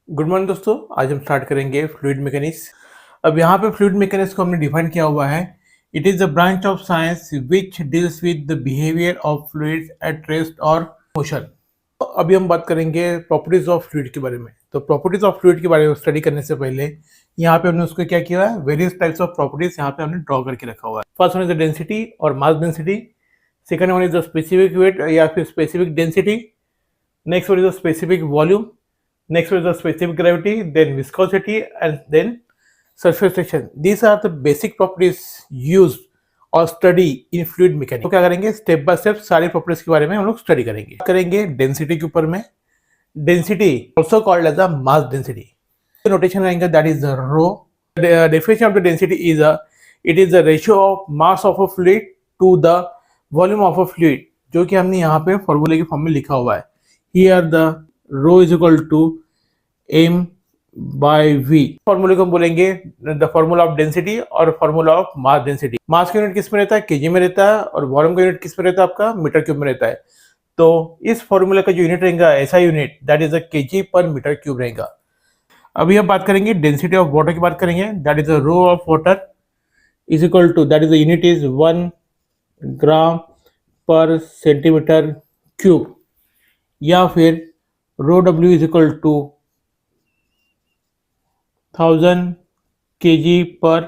Good morning दोस्तों। आज हम स्टार्ट करेंगे फ्लूइड मैकेनिक्स। अब यहाँ पे फ्लूइड मैकेनिक्स को हमने डिफाइन किया हुआ है। It is the branch of science which deals with the behaviour of fluids at rest और मोशन। तो अभी हम बात करेंगे प्रॉपर्टीज ऑफ फ्लूइड के बारे में। तो प्रॉपर्टीज ऑफ फ्लूइड के बारे में स्टडी करने से पहले यहाँ पे हमने उसको क्या किया है, वेरियस टाइप्स ऑफ प्रॉपर्टीज यहाँ पे हमने ड्रॉ करके रखा हुआ है। First one is the density और mass density. Second one is the specific weight या फिर specific density. Next one is the specific volume. Next one is the specific gravity, then viscosity, and then surface tension. These are the basic properties used or study in fluid mechanics. तो क्या करेंगे, step by step सारी properties के बारे में हम लोग study करेंगे डेंसिटी के ऊपर में। Density also called as a mass density. Notation रहेगा that is rho. Definition of the density is it is the ratio of mass of a fluid to the volume of a fluid, जो कि हमने यहाँ पे फॉर्मूले के form में लिखा हुआ है। Here the rho is equal to m by v। फॉर्मूले को हम बोलेंगे द फॉर्मूला ऑफ डेंसिटी और formula of mass density. Mass का यूनिट किस में रहता है, केजी में रहता है, और वॉल्यूम का यूनिट किस में रहता है, आपका मीटर क्यूब में रहता है। तो इस फॉर्मूला का जो यूनिट रहेगा ऐसा unit that is a KG per metre cube रहेगा। अभी हम बात करेंगे डेंसिटी ऑफ वाटर की बात करेंगे। That is the rho of water is equal to that is the unit is 1 gram per centimetre cube, या फिर rho W is equal to 1000 kg पर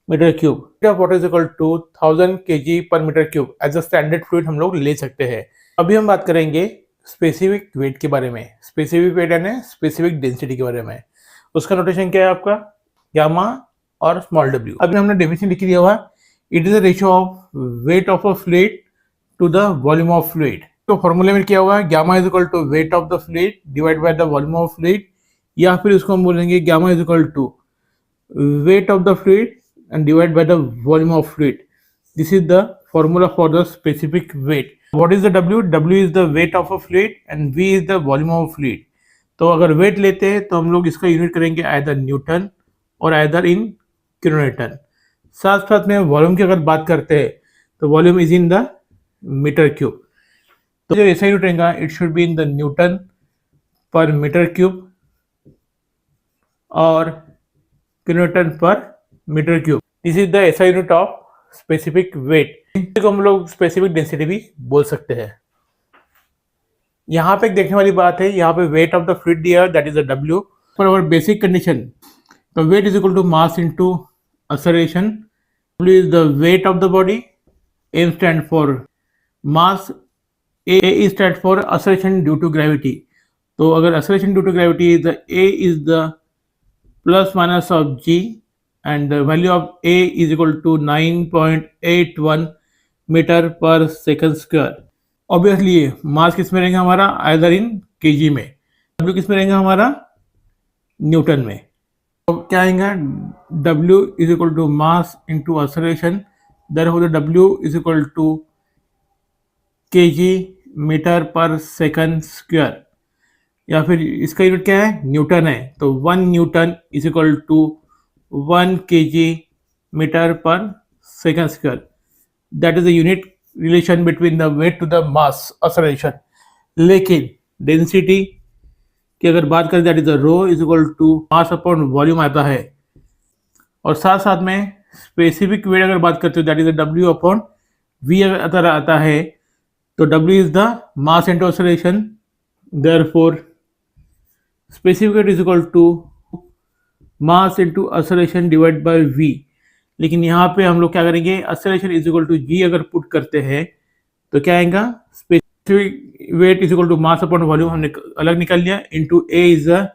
metre cube. Of water is equal to 1000 kg पर metre cube as a standard fluid हम लोग ले सकते हैं। अभी हम बात करेंगे स्पेसिफिक वेट के बारे में। स्पेसिफिक वेट यानी स्पेसिफिक डेंसिटी के बारे में। उसका नोटेशन क्या है आपका, गामा और स्मॉल डब्ल्यू। अभी हमने डेफिनेशन लिख दिया हुआ, it is the ratio of weight of a fluid to the volume of fluid. तो फॉर्मूले में क्या हुआ है, gamma is equal to weight of the fluid divide by the volume of fluid, या फिर उसको हम बोलेंगे gamma is equal to weight of the fluid and divide by the volume of fluid. This is the formula for the specific weight. What is the W, W is the weight of a fluid and V is the volume of fluid. तो अगर wait लेते हैं तो हम लोग इसका unit करेंगे either Newton और आइदर इन किलोन्यूटन। साथ साथ में वॉल्यूम की अगर बात करते हैं तो volume is in the metre cube. तो जो ऐसा यूनिट रहेगा it should be in the newton per metre cube और kilonewton per metre cube. This is the ऐसा यूनिट ऑफ स्पेसिफिक वेट, जिसको हम लोग स्पेसिफिक डेंसिटी भी बोल सकते हैं। यहाँ पे एक देखने वाली बात है, यहाँ पे वेट ऑफ द फ्लूइड दिया that is the W. For our basic condition the weight is equal to mass into acceleration. W is the weight of the body, M stand for mass, A stand for acceleration due to gravity. तो अगर acceleration due to gravity is the A is the plus minus of g and the value of a is equal to 9.81 metre per second square. Obviously mass किस में रहेगा हमारा, either in KG में। W किस में रहेगा हमारा, newton में। तो क्या आएगा, W is equal to mass into acceleration, therefore the W is equal to KG metre per second square, या फिर इसका यूनिट क्या है, न्यूटन है। तो 1 newton is equal to 1 kg metre per second square. That is the unit relation between the weight to the mass acceleration. लेकिन density की अगर बात करें that is the rho is equal to mass upon volume आता है, और साथ साथ में स्पेसिफिक वेट अगर बात करते हो that is the W upon V अगर आता है तो W is the mass into acceleration, therefore specific weight is equal to mass into acceleration divide by v। लेकिन यहाँ पे हम लोग क्या करेंगे, acceleration is equal to g अगर पुट करते हैं तो क्या आएगा, specific weight is equal to mass upon volume हमने अलग निकाल लिया, into a is the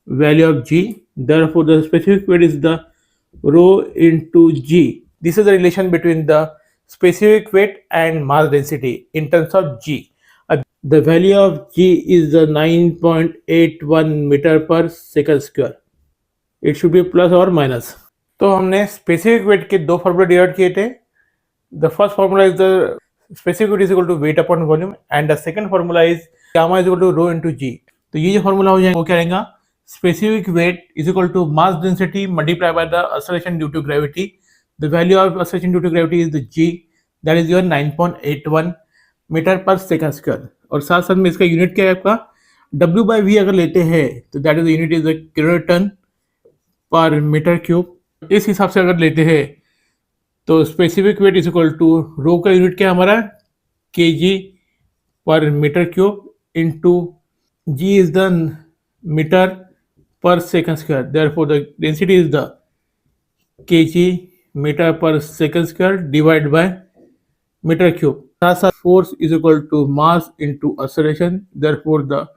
value of g, therefore the specific weight is the rho into g। This is the relation between the specific weight and mass density in terms of g। The value of g is the 9.81 metre per second square. It should be plus और minus. तो हमने specific weight के दो formula derive किए थे। The first formula is the specific weight is equal to weight upon volume and the second formula is gamma is equal to rho into G. तो ये जो फॉर्मूला हो जाएगा वो क्या रहेगा, specific weight is equal to mass density multiply by the acceleration due to gravity. The value of acceleration due to gravity is the G, that is your 9.81 metre per second square. और साथ साथ में इसका unit क्या है आपका, W by we अगर लेते हैं तो that is unit is the kiloton per metre cube. इस हिसाब से अगर लेते हैं तो specific weight is equal to rho का यूनिट क्या हमारा KG per metre cube into G is the metre per second square, therefore the density is the KG metre per second square divide by metre cube. साथ साथ force is equal to mass into acceleration, therefore the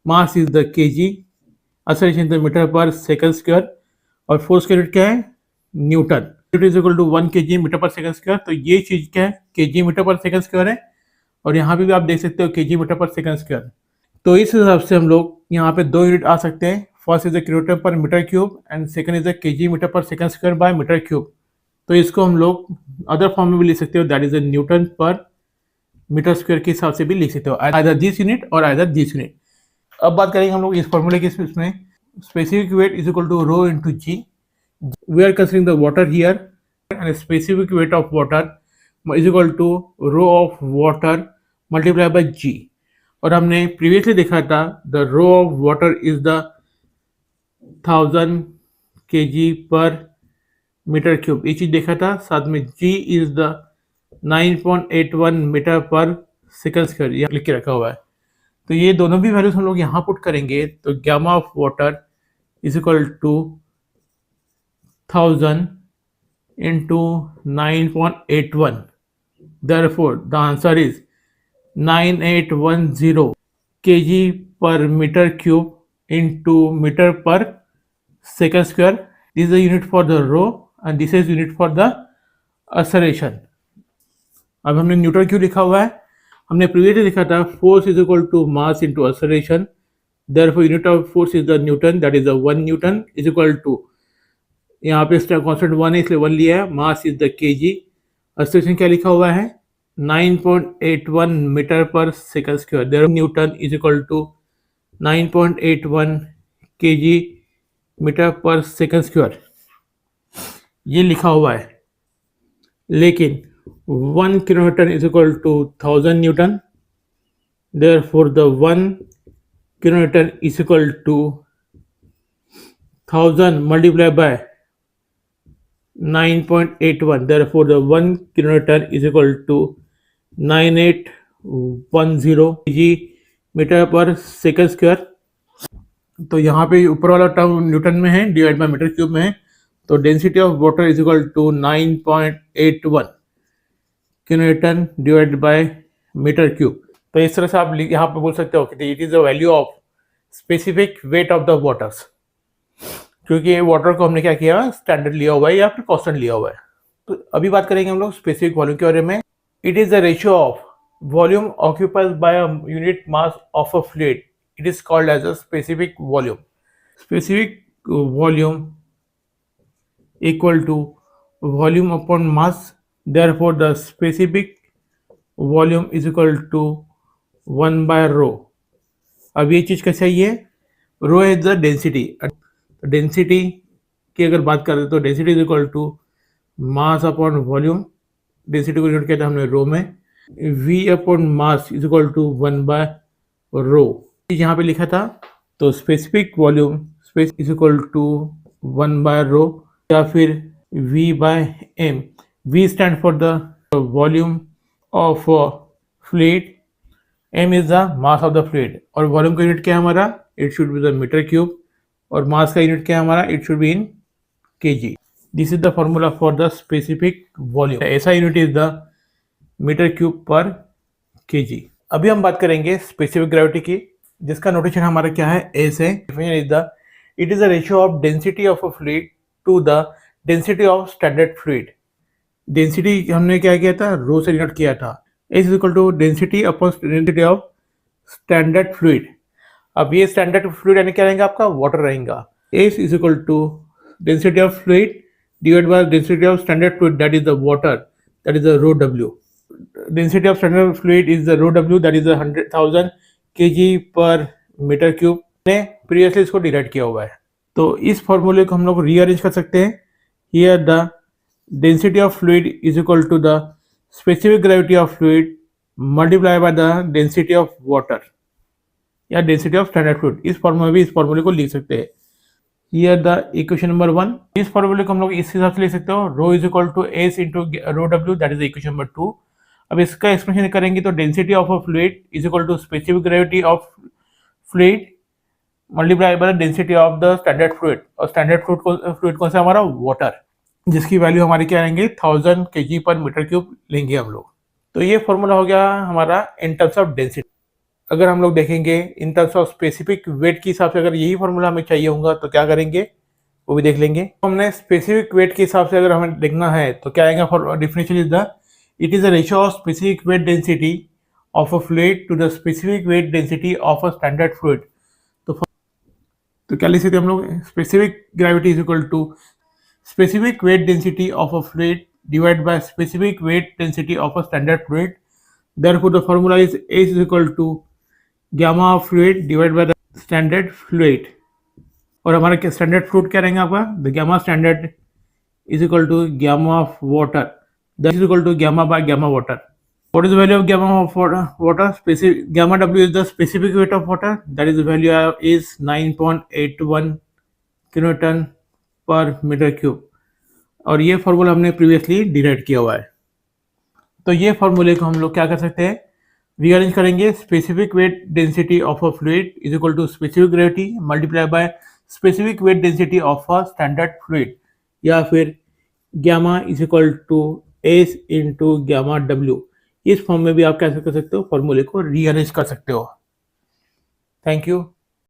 mass is the KG, acceleration is the metre per second square और force का unit क्या है newton. Is equal to 1 kg metre per second square. तो ये चीज क्या है KG metre per second square है और यहाँ पे भी आप देख सकते हो KG metre per second square. तो इस हिसाब से हम लोग यहाँ पे दो यूनिट आ सकते हैं, first is the kilometre per metre cube and second is the KG metre per second square by metre cube. तो इसको हम लोग अदर फॉर्म में भी लिख सकते हो, that is the newton per meter square के हिसाब से भी लिख सकते हो, आइदर दिस यूनिट और आइदर दिस यूनिट। अब बात करेंगे हम लोग इस फॉर्मूले की, इसमें specific weight is equal to rho into G. We are considering the water here and a specific weight of water is equal to rho of water multiplied by g। और हमने previously देखा था the rho of water is the 1000 kg per meter cube, ये चीज देखा था। साथ में g is the 9.81 metre per second square ये लिख के रखा हुआ है। तो ये दोनों भी वैल्यूज हम लोग यहाँ पुट करेंगे तो gamma of water is equal to 1000 into 9.81, therefore the answer is 9810 kg per meter cube into meter per second square। This is the unit for the rho and this is unit for the acceleration। अब हमने Newton क्यों लिखा हुआ है, हमने previously लिखा था force is equal to mass into acceleration, therefore unit of force is the newton, that is the 1 Newton is equal to, यहाँ पे कॉन्स्टेंट 1 है इसलिए 1 लिया है, mass is the KG, acceleration क्या लिखा हुआ है 9.81 metre per second square, there newton is equal to 9.81 KG metre per second square ये लिखा हुआ है। लेकिन 1 kilonewton is equal to 1000 newton, therefore the 1 kilonewton is equal to 1000 multiply by 9.81, therefore the 1 kilonewton is equal to 9810 kg metre per second square. तो यहाँ पे ऊपर वाला टर्म न्यूटन में है डिवाइड बाय मीटर क्यूब में है, तो density of water is equal to 9.81 kilonewton divide by metre cube. तो इस तरह से आप यहाँ पे बोल सकते हो कि it is the value of specific wait of the waters, क्योंकि ये वाटर को हमने क्या किया स्टैंडर्ड लिया हुआ है या फिर कांस्टेंट लिया हुआ है। तो अभी बात करेंगे हम लोग स्पेसिफिक वॉल्यूम के बारे में। It is the ratio of volume occupied by a unit mass of a fluid, it is called as a specific volume. Specific volume equal to volume upon mass, therefore the specific volume is equal to 1 by rho. अब ये चीज कैसे है, rho is the density, density की अगर बात करें तो density is equal to mass upon volume, density को यूनिट किया था हमने रो में, v upon mass is equal to 1 by rho यहाँ पे लिखा था। तो specific volume space is equal to 1 by rho या फिर v by m। v stand for the volume of fluid, m is the mass of the fluid और volume का unit क्या है हमारा, it should be the metre cube और mass का unit क्या है हमारा, it should be in KG. This is the formula for the specific volume, ऐसा unit is the metre cube per KG. अभी हम बात करेंगे स्पेसिफिक ग्रेविटी की, जिसका नोटेशन हमारा क्या है एस है। It is the ratio of density of a fluid to the density of standard fluid. Density हमने क्या किया था, रो से डिनोट किया था, S is equal to density upon density of standard fluid. अब ये स्टैंडर्ड फ्लूइड यानी क्या रहेगा आपका, वाटर रहेगा। S is equal to density of fluid divide by density of standard fluid, that is the water, that is the rho W. Density of standard fluid is the rho W, that is the 100,000 kg पर metre cube. ने previously इसको derive किया हुआ है, तो इस फॉर्मूले को हम लोग रीअरेंज कर सकते हैं। Here the density of fluid is equal to the specific gravity of fluid multiply by the density of water. या डेंसिटी ऑफ स्टैंडर्ड फ्लूइड, इस फॉर्मूला में भी इस फॉर्मूले को लिख सकते हैं। हियर द इक्वेशन नंबर 1, इस फॉर्मूले को हम लोग इस हिसाब से लिख सकते हो, rho is equal to S into rho W, that is equation number 2। अब इसका एक्सप्रेशन करेंगे तो density of a fluid is equal to specific gravity of fluid multiply by the density of the standard fluid, और standard fluid कौन सा हमारा, water, जिसकी value हमारी क्या आएंगे 1000 kg पर मीटर क्यूब लेंगे हम लोग। तो ये फॉर्मूला हो गया हमारा इन टर्म्स ऑफ डेंसिटी। अगर हम लोग देखेंगे इन टर्म्स ऑफ स्पेसिफिक वेट के हिसाब से, अगर यही फॉर्मूला हमें चाहिए होगा तो क्या करेंगे वो भी देख लेंगे। हमने स्पेसिफिक वेट के हिसाब से अगर हमें देखना है तो क्या आएगा, for definition is the it is a ratio of specific weight density of a fluid to the specific weight density of a standard fluid. तो क्या लिख सकते हैं हम लोग, specific gravity is equal to specific weight density of a fluid divided by specific weight density of a standard fluid. Therefore, the formula is H is equal to gamma of fluid divided by the standard fluid. और हमारा standard fluid क्या रहेंगे आपका, the gamma standard is equal to gamma of water, that is equal to gamma by gamma water. What is the value of gamma of water? Specific gamma W is the specific weight of water, that is the value is 9.81 kilonewton पर metre cube, और ये formula हमने previously derive किया हुआ है। तो ये फॉर्मूले को हम लोग क्या कर सकते हैं, रीअरेंज करेंगे। Specific weight density of a fluid is equal to specific gravity multiply by specific weight density of a standard fluid, या फिर gamma is equal to S into gamma W. इस फॉर्म में भी आप कैसे कर सकते हो, फॉर्मूले को रीअरेंज कर सकते हो। Thank you.